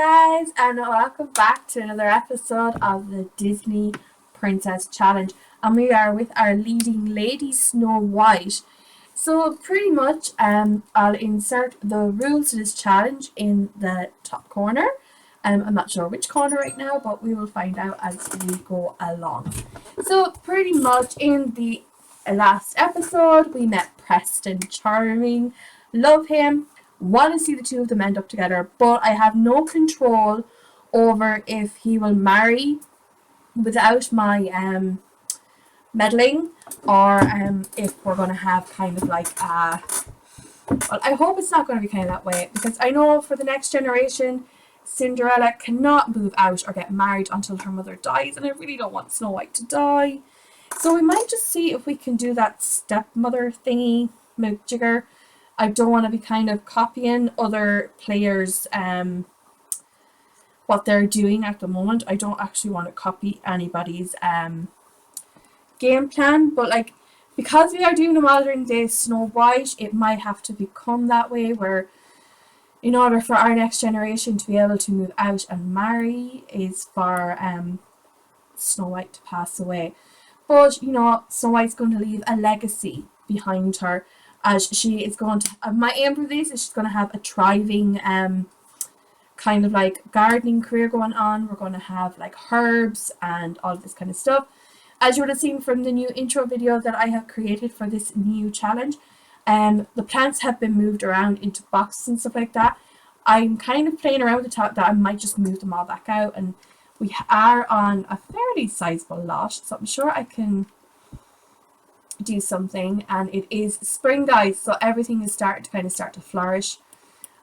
guys, and welcome back to another episode of the Disney Princess Challenge. And we are with our leading lady, Snow White. So pretty much, I'll insert the rules to this challenge in the top corner. I'm not sure which corner right now, but we will find out as we go along. So pretty much in the last episode, we met Preston Charming. Love him. Want to see the two of them end up together, but I have no control over if he will marry without my meddling, or if we're going to have kind of like a... Well, I hope it's not going to be kind of that way, because I know for the next generation, Cinderella cannot move out or get married until her mother dies, and I really don't want Snow White to die. So we might just see if we can do that stepmother thingy, jigger. I don't want to be kind of copying other players' what they're doing at the moment. I don't actually want to copy anybody's game plan, but like, because we are doing a modern day Snow White, it might have to become that way, where in order for our next generation to be able to move out and marry is for Snow White to pass away. But you know, Snow White's going to leave a legacy behind her, as she is going to, my aim for this is she's going to have a thriving kind of like gardening career going on. We're going to have like herbs and all this kind of stuff. As you would have seen from the new intro video that I have created for this new challenge, the plants have been moved around into boxes and stuff like that. I'm kind of playing around with the thought that I might just move them all back out, and we are on a fairly sizable lot, so I'm sure I can do something. And it is spring, guys, so everything is starting to start to flourish,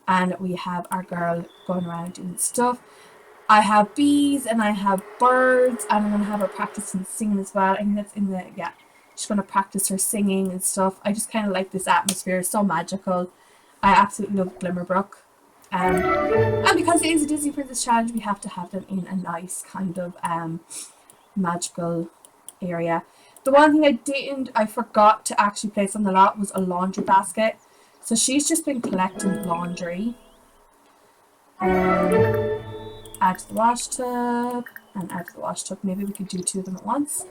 and we have our girl going around doing stuff. I have bees and I have birds, and I'm going to have her practicing singing as well. I think that's in the, yeah, she's going to practice her singing and stuff. I just kind of like this atmosphere. It's so magical. I absolutely love Glimmer Brook. And because it is a Disney Princess Challenge, we have to have them in a nice kind of magical area. The one thing I forgot to actually place on the lot was a laundry basket. So she's just been collecting laundry. Add to the wash tub, and add to the wash tub. Maybe we could do two of them at once.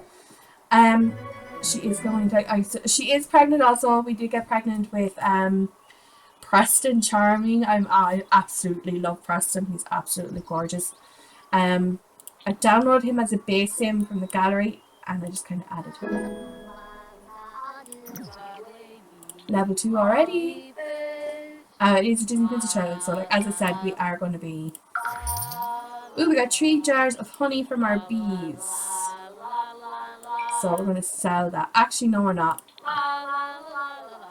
She is going to, she is pregnant also. We did get pregnant with Preston Charming. I absolutely love Preston. He's absolutely gorgeous. I downloaded him as a base sim from the gallery, and I just kind of added him. Level 2 already. It is a Disney Princess Challenge, so like as I said, we are going to be... Ooh, we got 3 jars of honey from our bees. So we're going to sell that. Actually, no, we're not.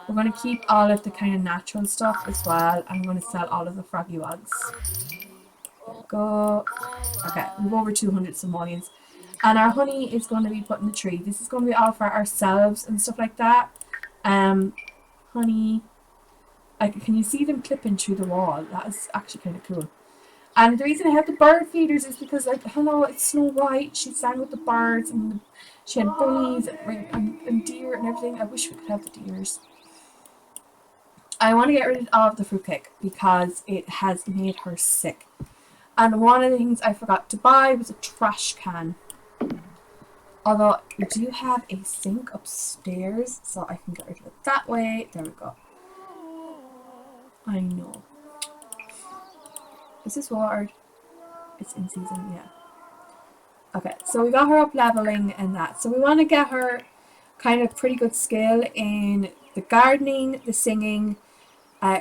We're going to keep all of the kind of natural stuff as well. I'm going to sell all of the froggy ones. There we go. Okay, we've over 200 simoleons. And our honey is going to be put in the tree. This is going to be all for ourselves and stuff like that. Honey. Like, can you see them clipping through the wall? That is actually kind of cool. And the reason I have the bird feeders is because, like, hello, it's Snow White. She sang with the birds, and she had bunnies and deer and everything. I wish we could have the deers. I want to get rid of the fruitcake because it has made her sick. And one of the things I forgot to buy was a trash can. Although we do have a sink upstairs, so I can get rid of it that way. There we go. I know. Is this watered? It's in season, yeah. Okay, so we got her up leveling and that. So we want to get her kind of pretty good skill in the gardening, the singing,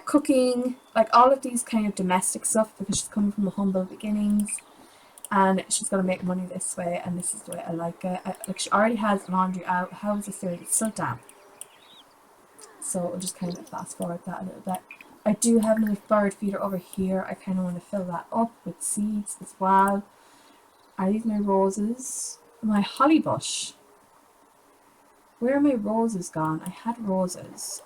cooking, like all of these kind of domestic stuff, because she's coming from humble beginnings. And she's going to make money this way, and this is the way I like it. Like, she already has laundry out. How is this doing? It's so damp. So we'll just kind of fast forward that a little bit. I do have another bird feeder over here. I kind of want to fill that up with seeds as well. Are these my roses? My holly bush. Where are my roses gone? I had roses.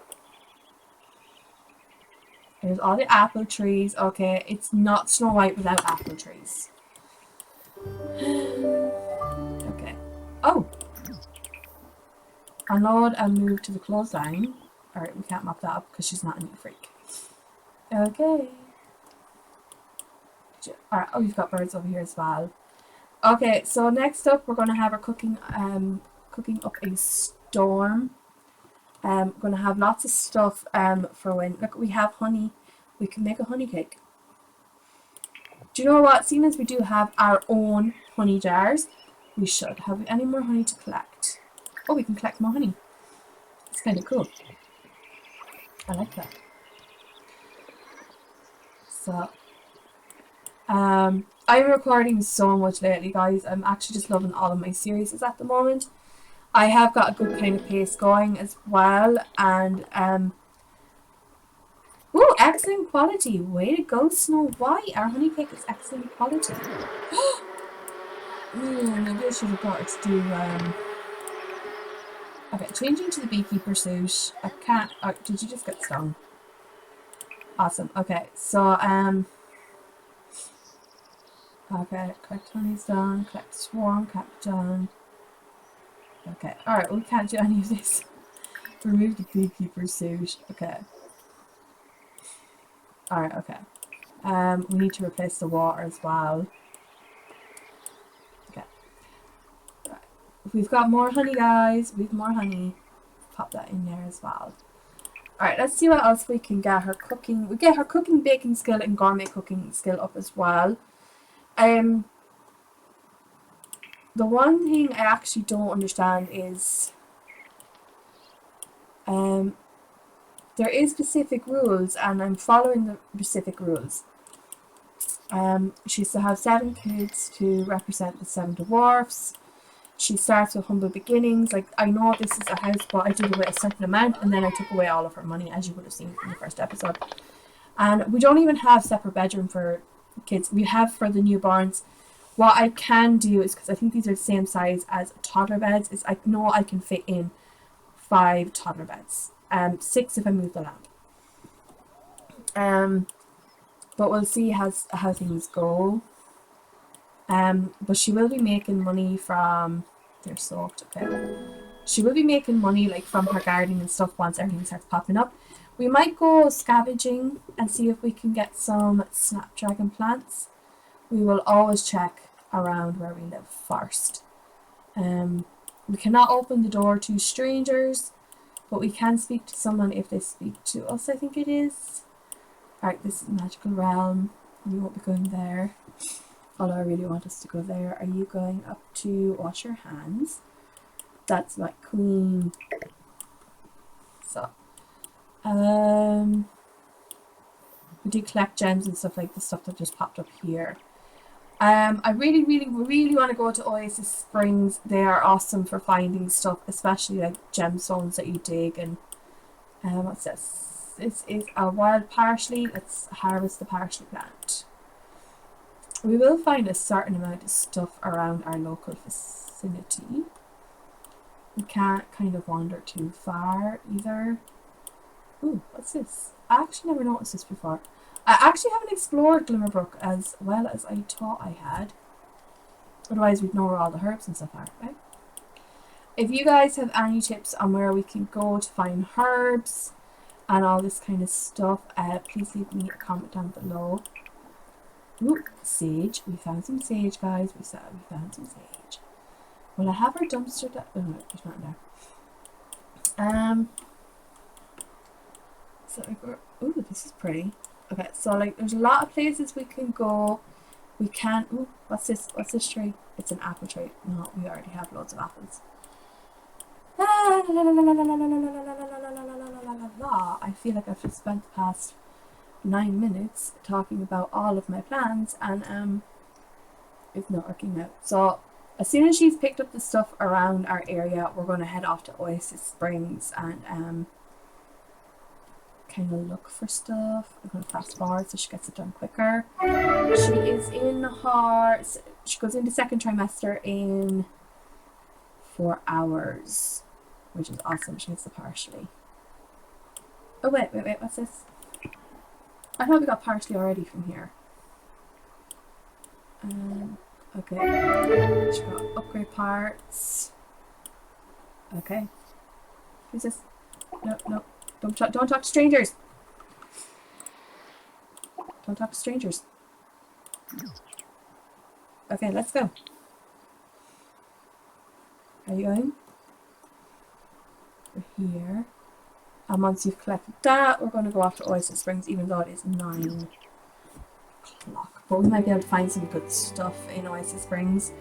There's all the apple trees. Okay, it's not Snow White without apple trees. Okay. Oh! Unload and move to the clothesline. Alright, we can't mop that up because she's not a neat freak. Okay. Alright, oh, we've got birds over here as well. Okay, so next up we're gonna have our cooking up a storm. We're gonna have lots of stuff for when, look, we have honey. We can make a honey cake. Do you know what? Seeing as we do have our own honey jars, we should. Have we any more honey to collect? Oh, we can collect more honey. It's kind of cool. I like that. So, I'm recording so much lately, guys. I'm actually just loving all of my series at the moment. I have got a good kind of pace going as well, and ooh, excellent quality. Way to go, Snow White. Our honey cake is excellent quality. Maybe I should have got it to do okay, changing to the beekeeper suit. I can't. Oh, did you just get stung? Awesome. Okay, so okay, collect honey's done. Collect swarm cap done. Okay, alright, we can't do any of this. Remove the beekeeper suit. Okay. Alright, okay. We need to replace the water as well. Okay. Right. We've got more honey, guys. We've more honey. Pop that in there as well. Alright, let's see what else we can get her cooking. We get her cooking, baking skill and gourmet cooking skill up as well. The one thing I actually don't understand is there is specific rules, and I'm following the specific rules. She's to have 7 kids to represent the 7 dwarfs. She starts with humble beginnings. Like, I know this is a house, but I did away a certain amount, and then I took away all of her money, as you would have seen from the first episode. And we don't even have separate bedroom for kids. We have for the newborns. What I can do is, because I think these are the same size as toddler beds, is I know I can fit in 5 toddler beds. 6 if I move the lamp. But we'll see how things go. But she will be making money from... They're soaked, okay. She will be making money like from her gardening and stuff once everything starts popping up. We might go scavenging and see if we can get some snapdragon plants. We will always check around where we live first. We cannot open the door to strangers, but we can speak to someone if they speak to us, I think it is. Alright, this is Magical Realm. We won't be going there. Although I really want us to go there. Are you going up to wash your hands? That's my queen. So, we do collect gems and stuff like the stuff that just popped up here. I really want to go to Oasis Springs. They are awesome for finding stuff, especially like gemstones that you dig. And what's this? This is a wild parsley. Let's harvest the parsley plant. We will find a certain amount of stuff around our local vicinity. We can't kind of wander too far either. Ooh, what's this? I actually never noticed this before. I actually haven't explored Glimmer Brook as well as I thought I had. Otherwise we'd know where all the herbs and stuff are, right? If you guys have any tips on where we can go to find herbs and all this kind of stuff, please leave me a comment down below. Ooh, sage. We found some sage, guys. We found some sage. Will I have our dumpster down? Oh, no, there's not there. So ooh, this is pretty. Okay, so like there's a lot of places we can go. We can. Ooh, what's this? What's this tree? It's an apple tree. No, we already have loads of apples. I feel like I've just spent the past 9 minutes talking about all of my plans, and it's not working out. So as soon as she's picked up the stuff around our area, we're going to head off to Oasis Springs and kind of look for stuff. I'm going to fast forward so she gets it done quicker. She is in her... She goes into 2nd trimester in 4 hours, which is awesome. She gets the parsley. Oh, wait, what's this? I thought we got parsley already from here. Okay. She got upgrade parts. Okay. Who's this? No. Don't talk to strangers. Don't talk to strangers. Okay, let's go. Are you going? We're here. And once you've collected that, we're going to go off to Oasis Springs, even though it is 9 o'clock. But we might be able to find some good stuff in Oasis Springs.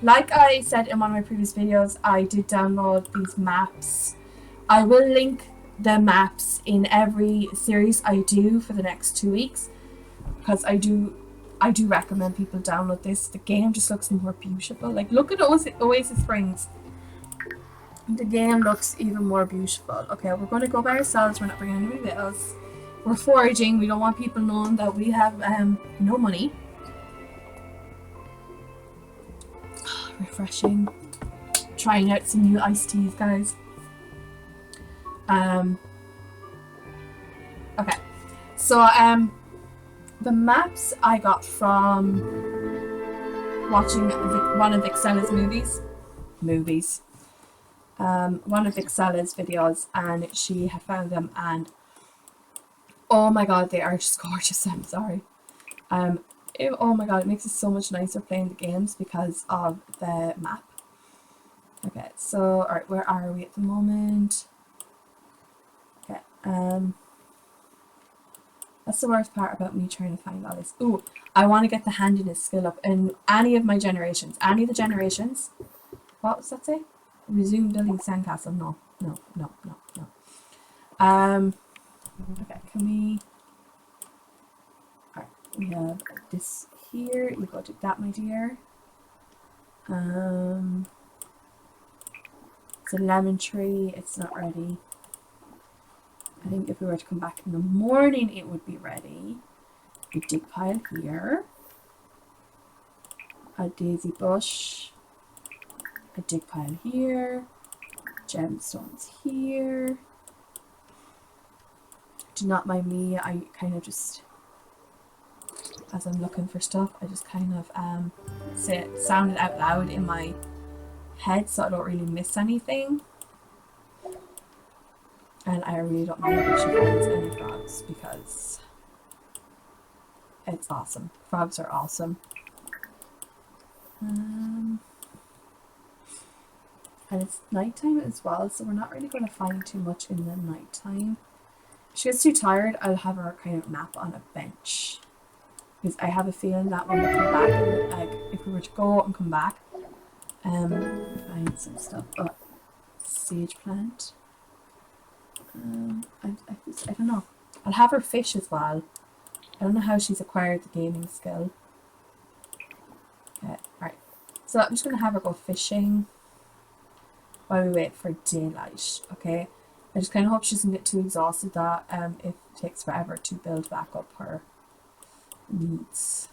Like I said in one of my previous videos, I did download these maps. I will link the maps in every series I do for the next 2 weeks, because I do recommend people download this. The game just looks more beautiful. Like, look at Oasis Springs. The game looks even more beautiful. Okay, we're going to go by ourselves. We're not bringing anybody else. We're foraging. We don't want people knowing that we have no money. Refreshing. Trying out some new iced teas, guys. Okay, so the maps I got from watching one of Vixella's movies. One of Vixella's videos, and she had found them, and oh my god, they are just gorgeous. I'm sorry. Oh my god, it makes it so much nicer playing the games because of the map. Okay, so alright, where are we at the moment? Okay, that's the worst part about me trying to find all this. Ooh, I want to get the handiness skill up in any of the generations. What does that say? Resume building sandcastle. No. Okay, can we... Alright, we have this here. You go do that, my dear. It's a lemon tree. It's not ready. I think if we were to come back in the morning, it would be ready. A dig pile here. A daisy bush. A dig pile here. Gemstones here. Do not mind me, I kind of just, as I'm looking for stuff, I just kind of sound it out loud in my head so I don't really miss anything. And I really don't mind if she finds any frogs because it's awesome. Frogs are awesome. And it's nighttime as well, so we're not really going to find too much in the nighttime. If she gets too tired, I'll have her kind of nap on a bench. Because I have a feeling that when we come back, like if we were to go and come back, find some stuff. Oh, sage plant. I don't know. I'll have her fish as well. I don't know how she's acquired the gaming skill. Okay, right. So I'm just going to have her go fishing while we wait for daylight, okay? I just kind of hope she doesn't get too exhausted that it takes forever to build back up her needs.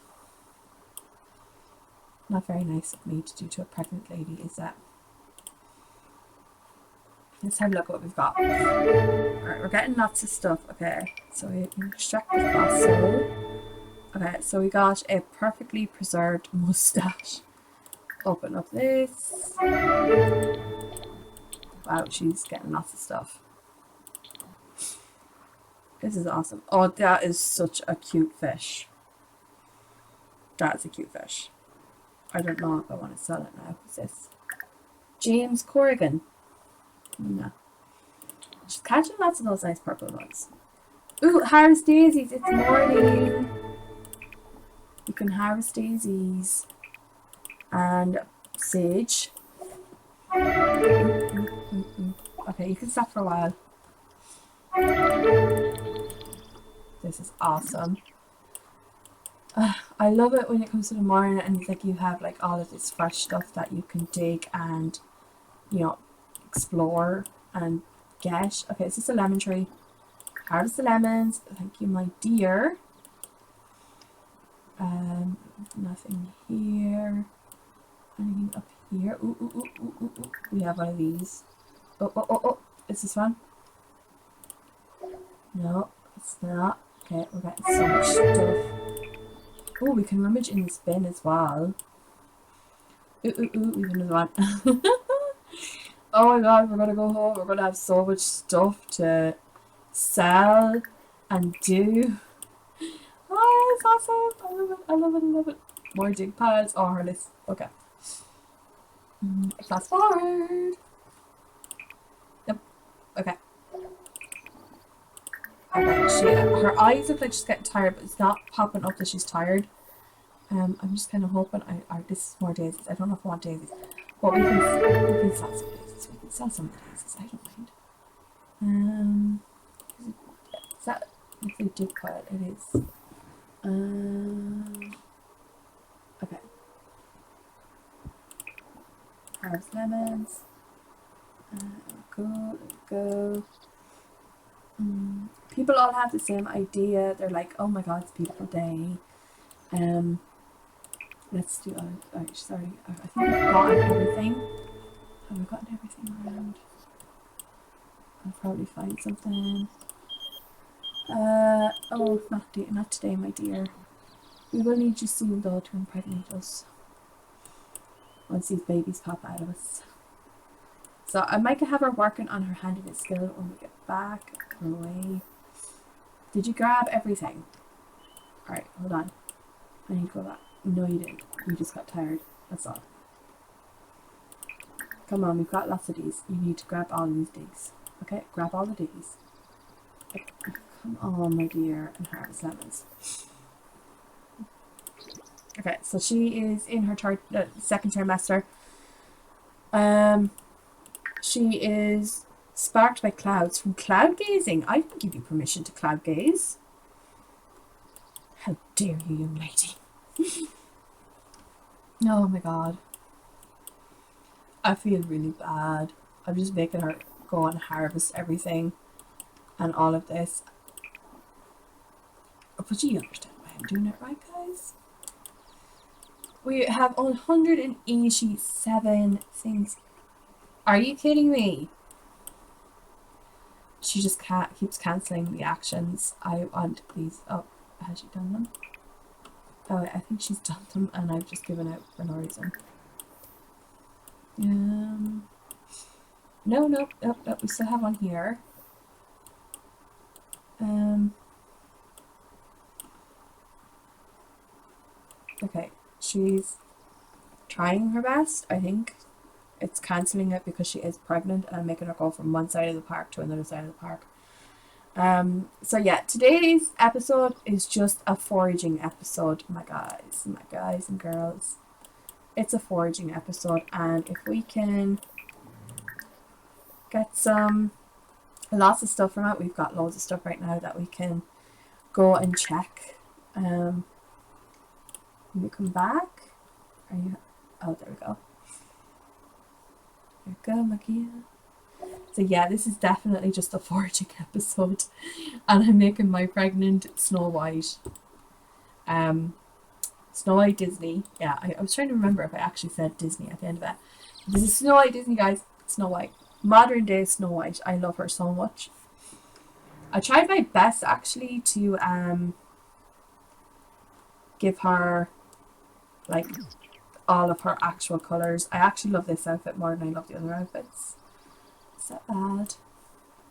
Not very nice of me to do to a pregnant lady, is that? Let's have a look at what we've got. Alright, we're getting lots of stuff. Okay, so we can extract the fossil. Okay, so we got a perfectly preserved mustache. Open up this. Wow, she's getting lots of stuff. This is awesome. Oh, that is such a cute fish. That's a cute fish. I don't know if I want to sell it now. Who's this? James Corrigan. No. She's catching lots of those nice purple ones. Ooh, harvest daisies. It's morning. You can harvest daisies. And sage. Okay, you can stop for a while. This is awesome. I love it when it comes to the morning and it's like you have like all of this fresh stuff that you can dig and, you know, explore and get. Okay, is this a lemon tree? Harvest the lemons. Thank you, my dear. Nothing here. Anything up here? Ooh. We have one of these. Oh. Is this one? No, it's not. Okay, we're getting so much stuff. Oh, we can rummage in this bin as well. Ooh, we have another one. Oh my god, we're gonna go home. We're gonna have so much stuff to sell and do. Oh Oh, it's awesome. I love it. I love it. I love it. More dig piles. Oh, her list. Okay. Fast forward. Yep. Okay. Okay. Her eyes look like she's getting tired, but it's not popping up that she's tired. I'm just kind of hoping this is more daisies. I don't know if I want daisies. But we can sell some daisies. We can sell some daisies. I don't mind. Is that looks like dig pile? It is. Okay. Herbs, lemons. Go. People all have the same idea. They're like, oh my god, it's a beautiful day. Let's do. Sorry. I think we've gotten everything. Have we gotten everything around? I'll probably find something. Oh, not today, my dear. We will need you soon, though, to impregnate us. Once these babies pop out of us. So I might have her working on her handiness skill when we get back. Go away. Did you grab everything? Alright, hold on. I need to go back. No, you didn't. You just got tired. That's all. Come on, we've got lots of these. You need to grab all these digs. Okay, grab all the digs. Come on, my dear, and harvest lemons. Okay, so she is in her second trimester. She is sparked by clouds from cloud gazing. I didn't give you permission to cloud gaze. How dare you, young lady. Oh my god. I feel really bad. I'm just making her go and harvest everything and all of this. But you understand why I'm doing it, right, guys? We have 187 things. Are you kidding me? She just keeps cancelling the actions. I want, please. Oh, has she done them? Oh, I think she's done them and I've just given out for no reason. No, we still have one here. Okay, she's trying her best, I think. It's cancelling it because she is pregnant and I'm making her go from one side of the park to another side of the park. So yeah, today's episode is just a foraging episode, my guys and girls. It's a foraging episode, and if we can get lots of stuff from it, we've got loads of stuff right now that we can go and check. When we come back, oh, there we go. There we go, Magia. So yeah, this is definitely just a foraging episode, and I'm making my pregnant Snow White. Snow White Disney. Yeah, I was trying to remember if I actually said Disney at the end of it. This is Snow White Disney, guys. Snow White. Modern day Snow White. I love her so much. I tried my best actually to give her like all of her actual colours. I actually love this outfit more than I love the other outfits. Is that bad?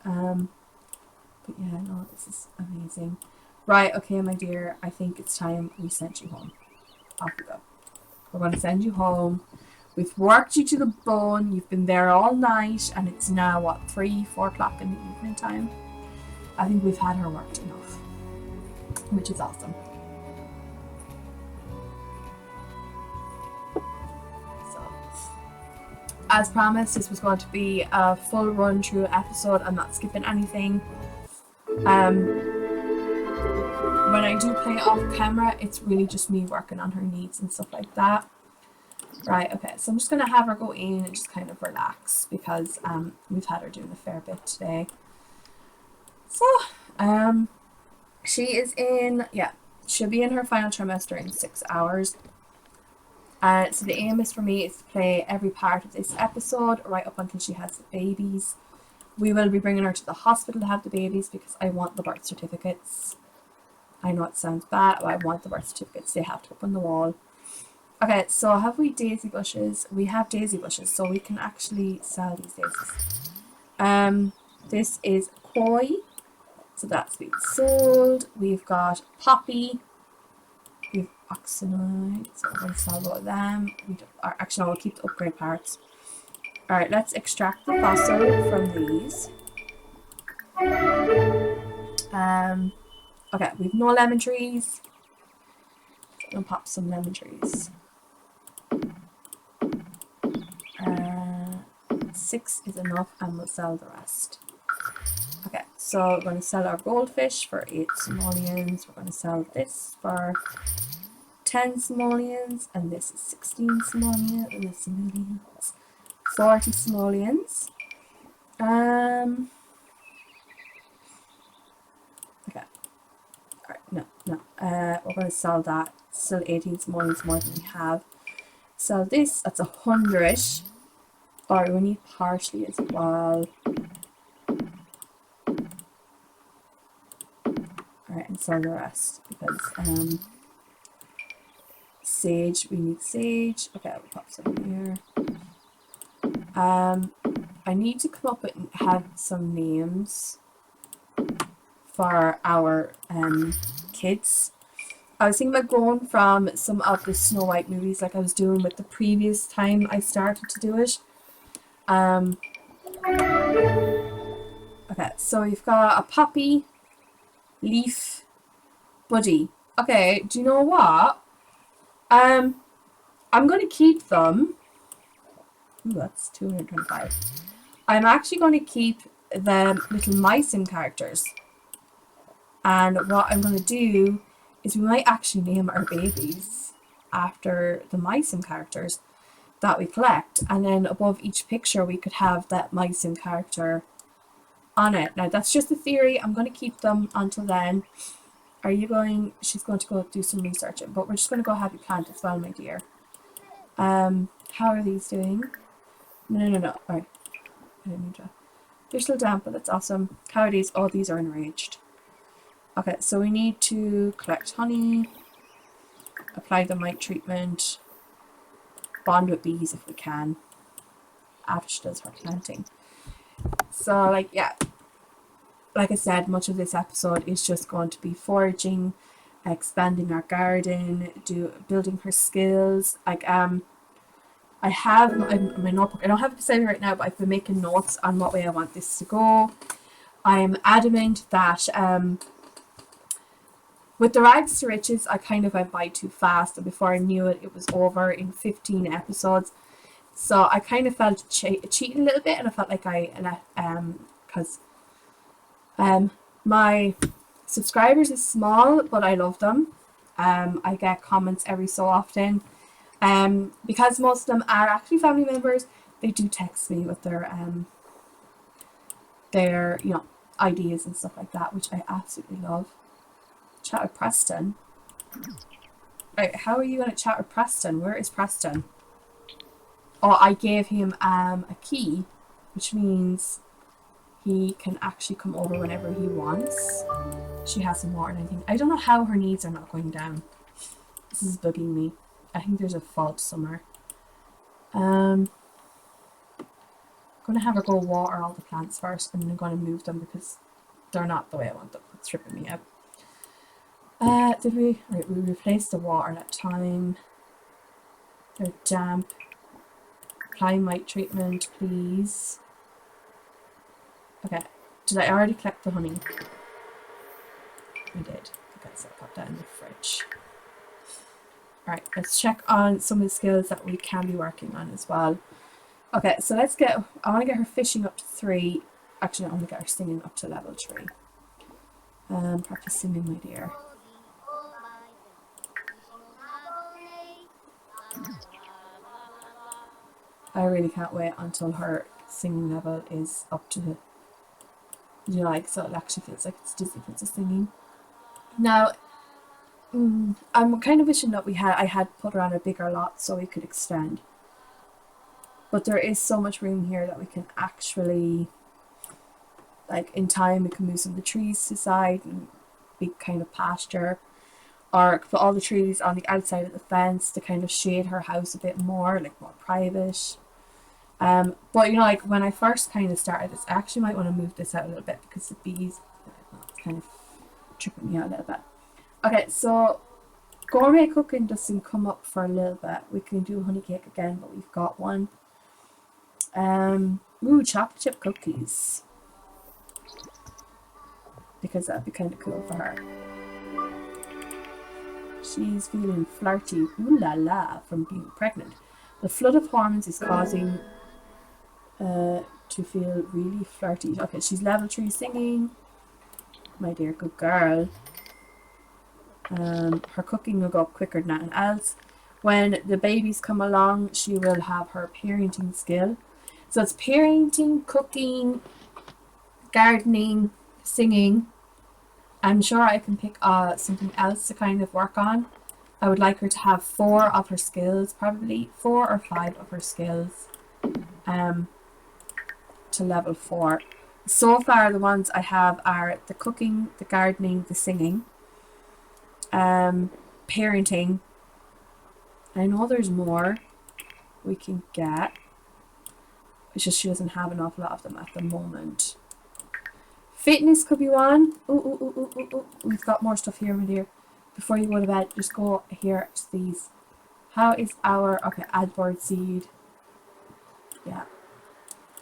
But yeah, no, this is amazing. Right, okay, my dear, I think it's time we sent you home. Off we go. We're going to send you home. We've worked you to the bone. You've been there all night, and it's now, what, 3, 4 o'clock in the evening time? I think we've had her worked enough, which is awesome. As promised, this was going to be a full run through episode. I'm not skipping anything. When I do play off camera, it's really just me working on her needs and stuff like that. Right, okay, so I'm just going to have her go in and just kind of relax because we've had her doing a fair bit today. So, she is in, she'll be in her final trimester in 6 hours. So the aim is for me is to play every part of this episode right up until she has the babies. We will be bringing her to the hospital to have the babies because I want the birth certificates. I know it sounds bad, but I want the birth certificates. They have to up on the wall. Okay, so have we daisy bushes? We have daisy bushes, so we can actually sell these daisies. This is koi, so that's been sold. We've got poppy. oxygenite, so we're going to sell both of them. Actually, no, we'll keep the upgrade parts. Alright, let's extract the fossil from these. Okay, we've no lemon trees. We'll pop some lemon trees. 6 is enough, and we'll sell the rest. Okay, so we're going to sell our goldfish for 8 simoleons. We're going to sell this for 10 simoleons, and this is 16 simoleons, and this is 40 simoleons. Okay. Alright, no. We're going to sell that. Still 18 simoleons more than we have. Sell this, that's 100. Or we need parsley as well. Alright, and sell the rest because sage, we need sage. Okay, we'll pop some here. I need to come up with and have some names for our kids. I was thinking about going from some of the Snow White movies like I was doing with the previous time I started to do it. Okay, so we've got a Poppy, Leaf, Buddy. Okay, do you know what? I'm going to keep them. Ooh, that's 225. I'm actually going to keep the little Mysim characters. And what I'm going to do is we might actually name our babies after the Mysim characters that we collect. And then above each picture we could have that Mysim character on it. Now that's just a theory. I'm going to keep them until then. Are you going? She's going to go do some researching, but we're just going to go have you plant as well, my dear. How are these doing? No. Alright. I didn't need to. They're still damp, but that's awesome. How are these? Oh, these are enraged. Okay, so we need to collect honey, apply the mite treatment, bond with bees if we can, after she does her planting. So, like I said, much of this episode is just going to be foraging, expanding our garden, building her skills. Like, I have my notebook. I don't have it beside me right now, but I've been making notes on what way I want this to go. I'm adamant that with the rags to riches, I kind of went by too fast, and before I knew it, it was over in 15 episodes. So I kind of felt cheating a little bit, and I felt like because my subscribers is small, but I love them. I get comments every so often. Because most of them are actually family members, they do text me with their ideas and stuff like that, which I absolutely love. Chat with Preston. Right, how are you going to chat with Preston? Where is Preston? Oh, I gave him a key, which means he can actually come over whenever he wants. She has some water and anything. I don't know how her needs are not going down. This is bugging me. I think there's a fault somewhere. I'm going to have her go water all the plants first, and then I'm going to move them because they're not the way I want them. It's tripping me out. Did we? Right, we replaced the water that time. They're damp. Apply mite treatment, please. Okay. Did I already collect the honey? I did. Okay, so I'll pop that in the fridge. Alright, let's check on some of the skills that we can be working on as well. Okay, so I want to get her fishing up to 3. Actually, I want to get her singing up to level 3. Practice singing, my dear. I really can't wait until her singing level is up to, so it actually feels like it's Disney Princess singing. Now, I'm kind of wishing that I had put her on a bigger lot so we could extend. But there is so much room here that we can actually, in time, we can move some of the trees to the side and be kind of pasture. Or put all the trees on the outside of the fence to kind of shade her house a bit more, more private. But when I first kind of started this, I actually might want to move this out a little bit because the bees, it's kind of tripping me out a little bit. Okay, so Gourmet cooking doesn't come up for a little bit. We can do honey cake again, but we've got one. Ooh, chocolate chip cookies. Because that'd be kind of cool for her. She's feeling flirty, ooh la la, from being pregnant. The flood of hormones is causing to feel really flirty. Okay, she's level 3 singing. My dear, good girl. Her cooking will go up quicker than anything else. When the babies come along, she will have her parenting skill. So it's parenting, cooking, gardening, singing. I'm sure I can pick something else to kind of work on. I would like her to have 4 of her skills, probably 4 or 5 of her skills to level 4. So far the ones I have are the cooking, the gardening, the singing, parenting. I know there's more we can get. It's just she doesn't have an awful lot of them at the moment. Fitness could be one. Ooh. We've got more stuff here, my dear. Before you go to bed, just go here to these. How is our... Okay, add bird seed. Yeah.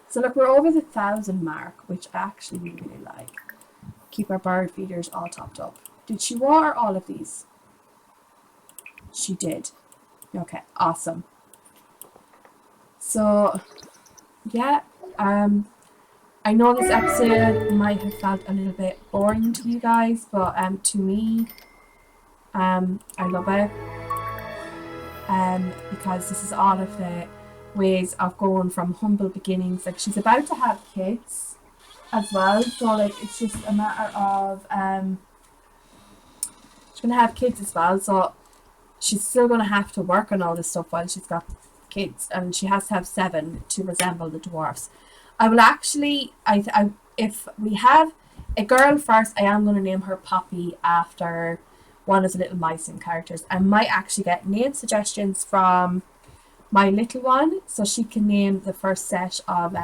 So look, we're over the 1,000 mark, which I actually really like. Keep our bird feeders all topped up. Did she water all of these? She did. Okay, awesome. So, yeah, I know this episode might have felt a little bit boring to you guys, but to me, I love it. Because this is all of the ways of going from humble beginnings. Like, she's about to have kids as well, so like it's just a matter of she's gonna have kids as well, so she's still gonna have to work on all this stuff while she's got kids, and she has to have 7 to resemble the dwarfs. I will actually, if we have a girl first, I am going to name her Poppy after one of the little mice and characters. I might actually get name suggestions from my little one, so she can name the first set of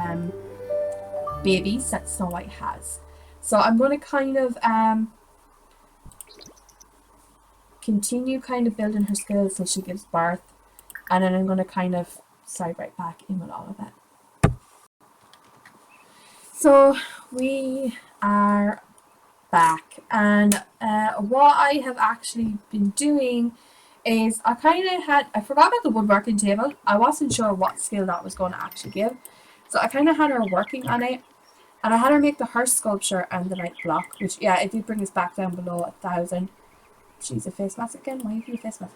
babies that Snow White has. So I'm going to kind of continue kind of building her skills till she gives birth, and then I'm going to kind of slide right back in with all of it. So we are back, and what I have actually been doing is I forgot about the woodworking table. I wasn't sure what skill that was going to actually give, so I kind of had her working on it, and I had her make the hearse sculpture and the night block, which, yeah, it did bring us back down below 1,000. She's a face mask again. Why have you a face mask?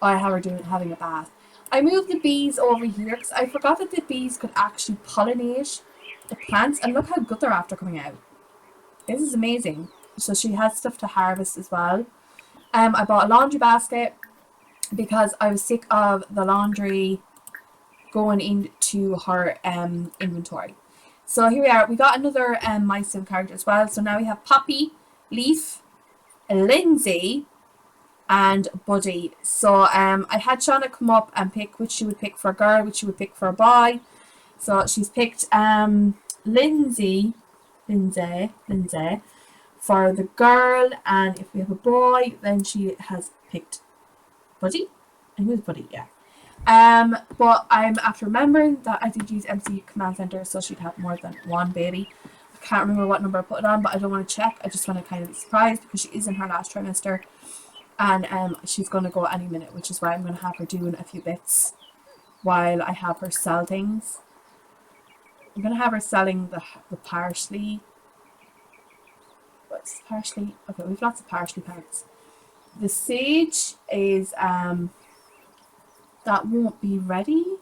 Oh, I have her having a bath. I moved the bees over here because I forgot that the bees could actually pollinate the plants, and look how good they're after coming out. This is amazing. So she has stuff to harvest as well. I bought a laundry basket because I was sick of the laundry going into her inventory. So here we are. We got another My Sim character as well. So now we have Poppy, Leaf, Lindsay, and Buddy. So I had Shauna come up and pick which she would pick for a girl, which she would pick for a boy. So she's picked Lindsay for the girl, and if we have a boy, then she has picked Buddy. I knew it was Buddy, yeah. But I'm after remembering that I did use MC Command Center, so she'd have more than one baby. I can't remember what number I put it on, but I don't want to check. I just want to kind of be surprised because she is in her last trimester, and she's going to go any minute, which is why I'm going to have her doing a few bits while I have her sell things. I'm going to have her selling the parsley. What's parsley? Okay, we've lots of parsley parts. The sage is, that won't be ready,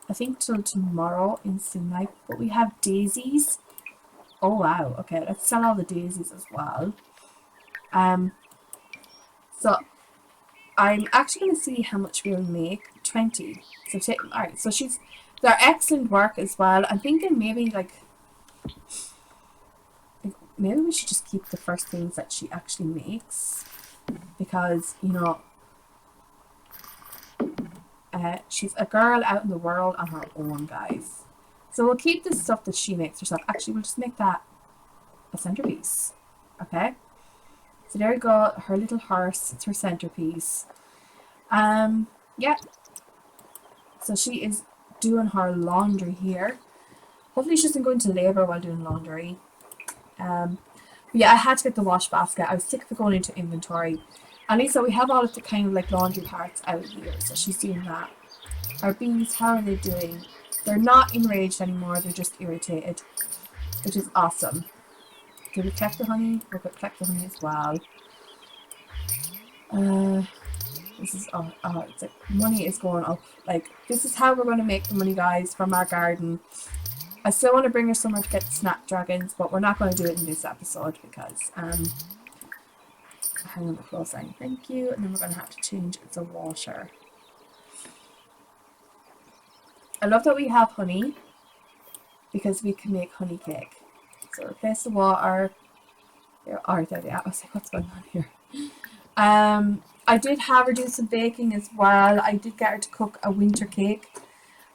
I think, till tomorrow in Simlife. But we have daisies. Oh, wow. Okay, let's sell all the daisies as well. So I'm actually going to see how much we'll make. 20. So alright, so they're excellent work as well. I'm thinking maybe maybe we should just keep the first things that she actually makes, because, you know, she's a girl out in the world on her own, guys. So we'll keep the stuff that she makes herself. Actually, we'll just make that a centerpiece. Okay. So there you go, her little horse, it's her centerpiece. Yeah. So she is doing her laundry here. Hopefully she doesn't go into labour while doing laundry. But yeah, I had to get the wash basket. I was sick of it going into inventory. At least so we have all of the kind of like laundry parts out here. So she's doing that. Our bees, how are they doing? They're not enraged anymore. They're just irritated, which is awesome. Did we collect the honey? We're going to collect the honey as well. This is it's like money is going up. Like, this is how we're going to make the money, guys, from our garden. I still want to bring her somewhere to get snapdragons, but we're not going to do it in this episode because hang on the closing. Thank you. And then we're going to have to change the water. I love that we have honey because we can make honey cake. So replace the water. There are I was like, what's going on here? I did have her do some baking as well. I did get her to cook a winter cake.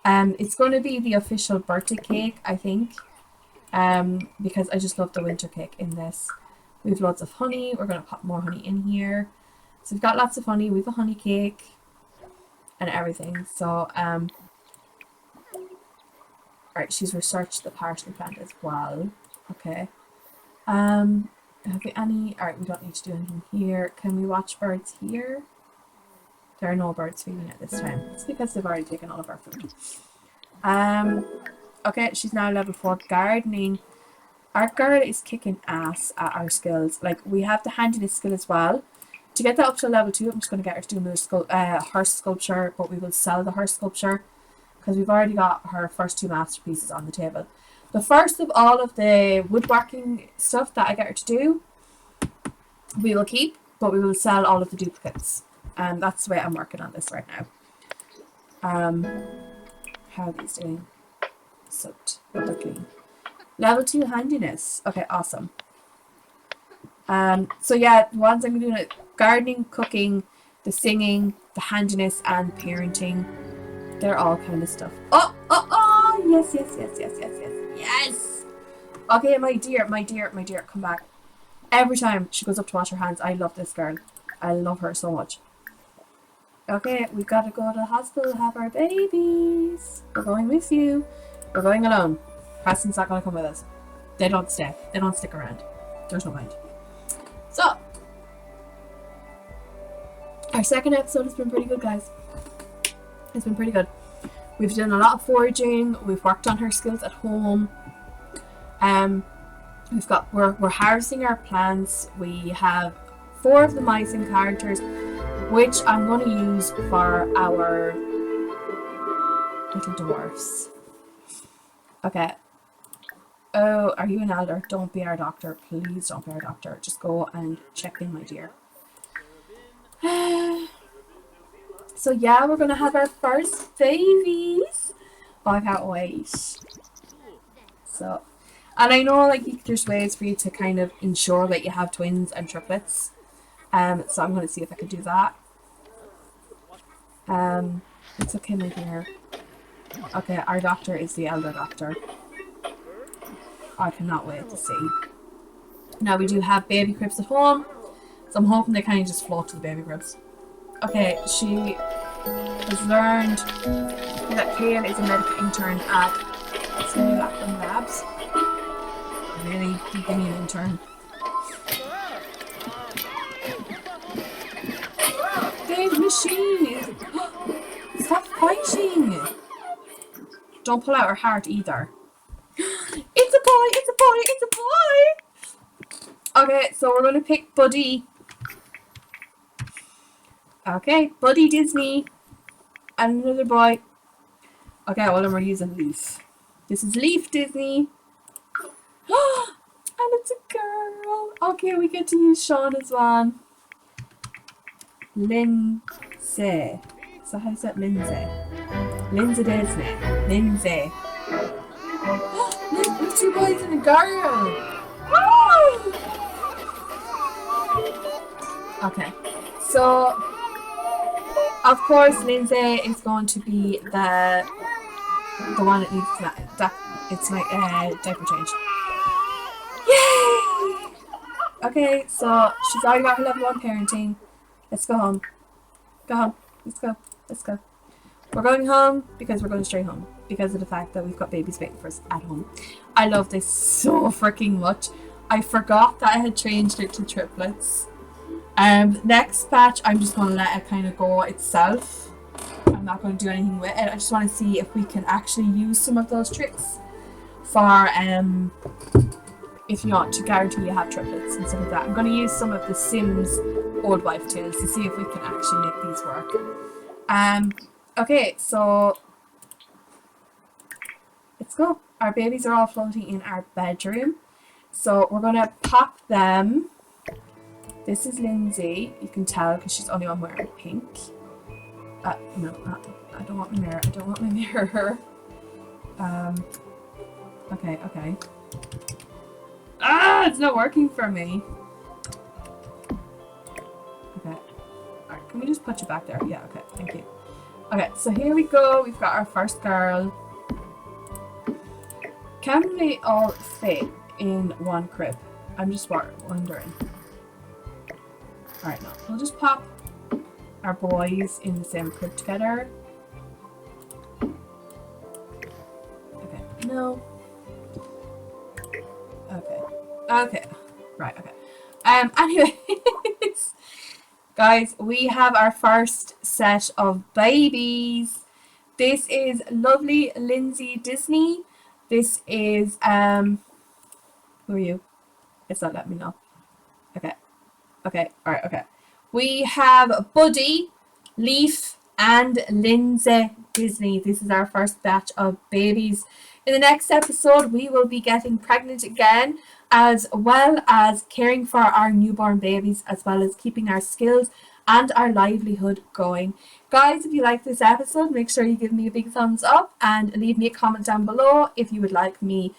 It's going to be the official birthday cake, I think. Because I just love the winter cake in this. We have lots of honey. We're going to pop more honey in here. So we've got lots of honey. We have a honey cake and everything. So, right, she's researched the parsley plant as well. Okay. Have we any? Alright, we don't need to do anything here. Can we watch birds here? There are no birds feeding at this time. It's because they've already taken all of our food. Okay, she's now level 4 gardening. Our girl is kicking ass at our skills. Like, we have the handiness skill as well. To get that up to level 2, I'm just going to get her to do another horse sculpture, but we will sell the horse sculpture because we've already got her first 2 masterpieces on the table. The first of all of the woodworking stuff that I get her to do, we will keep, but we will sell all of the duplicates. And that's the way I'm working on this right now. How are these doing? Soaked. They're clean. Level 2 handiness. Okay, awesome. So yeah, the ones I'm doing it: gardening, cooking, the singing, the handiness, and parenting. They're all kind of stuff. Oh! Yes. Yes! Okay, my dear, come back. Every time she goes up to wash her hands, I love this girl. I love her so much. Okay, we've got to go to the hospital to have our babies. We're going with you. We're going alone. Preston's not going to come with us. They don't stay. They don't stick around. There's no point. So, our second episode has been pretty good, guys. It's been pretty good. We've done a lot of foraging. We've worked on her skills at home. We're harvesting our plants. We have 4 of the Mycen characters, which I'm going to use for our little dwarfs. Okay. Oh, are you an elder? Don't be our doctor. Please don't be our doctor. Just go and check in, my dear. So yeah, we're going to have our first babies. Oh, I can't wait. So, and I know like there's ways for you to kind of ensure that you have twins and triplets. So I'm going to see if I can do that. It's okay, my dear. Okay, our doctor is the elder doctor. I cannot wait to see. Now we do have baby cribs at home, so I'm hoping they kind of just float to the baby cribs. Okay, she has learned that Kale is a medical intern at Simulacrum Labs. Really, you give me an intern. Big machine! Stop fighting! Don't pull out her heart either. It's a boy! It's a boy! It's a boy! Okay, so we're going to pick Buddy. Okay, Buddy Disney. And another boy. Okay, well then we're using Leaf. This is Leaf Disney. And it's a girl. Okay, we get to use Sean as well. Lindsay. So how is that Lindsay? Lindsay Disney. Lindsay. Look, with 2 boys and a girl. Woo! Okay, so of course Lindsay is going to be the one that needs that it's my diaper change. Yay! Okay, so she's already got her level 1 parenting. Let's go home. Go home. Let's go. Let's go. We're going home because we're going straight home. Because of the fact that we've got babies waiting for us at home. I love this so freaking much. I forgot that I had changed it to triplets. Next batch, I'm just going to let it kind of go itself. I'm not going to do anything with it. I just want to see if we can actually use some of those tricks for if you want to guarantee you have triplets and stuff like that. I'm going to use some of the Sims old wife tales to see if we can actually make these work. Okay, so let's go. Our babies are all floating in our bedroom. So we're going to pop them. This is Lindsay. You can tell because she's the only one wearing pink. No, I don't want my mirror. I don't want my mirror. Okay. It's not working for me. Okay. Alright, can we just put you back there? Yeah, okay, thank you. Okay, so here we go. We've got our first girl. Can they all fit in one crib? I'm just wondering. Alright, no. We'll just pop our boys in the same crib together. Okay, no. Okay. Right, okay. Anyways, guys, we have our first set of babies. This is lovely Lindsay Disney. This is, who are you? It's not letting me know. Okay, alright, okay. We have Buddy, Leaf, and Lindsay Disney. This is our first batch of babies. In the next episode, we will be getting pregnant again, as well as caring for our newborn babies, as well as keeping our skills and our livelihood going. Guys, if you like this episode, make sure you give me a big thumbs up and leave me a comment down below if you would like me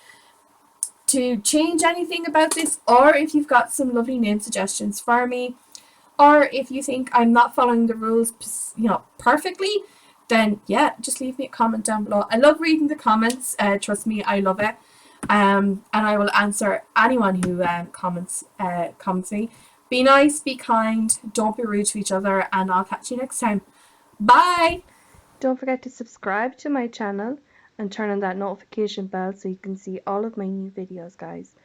to change anything about this, or if you've got some lovely name suggestions for me, or if you think I'm not following the rules, perfectly, then yeah, just leave me a comment down below. I love reading the comments. Trust me, I love it. And I will answer anyone who comments me. Be nice, be kind, don't be rude to each other, and I'll catch you next time. Bye! Don't forget to subscribe to my channel and turn on that notification bell so you can see all of my new videos, guys.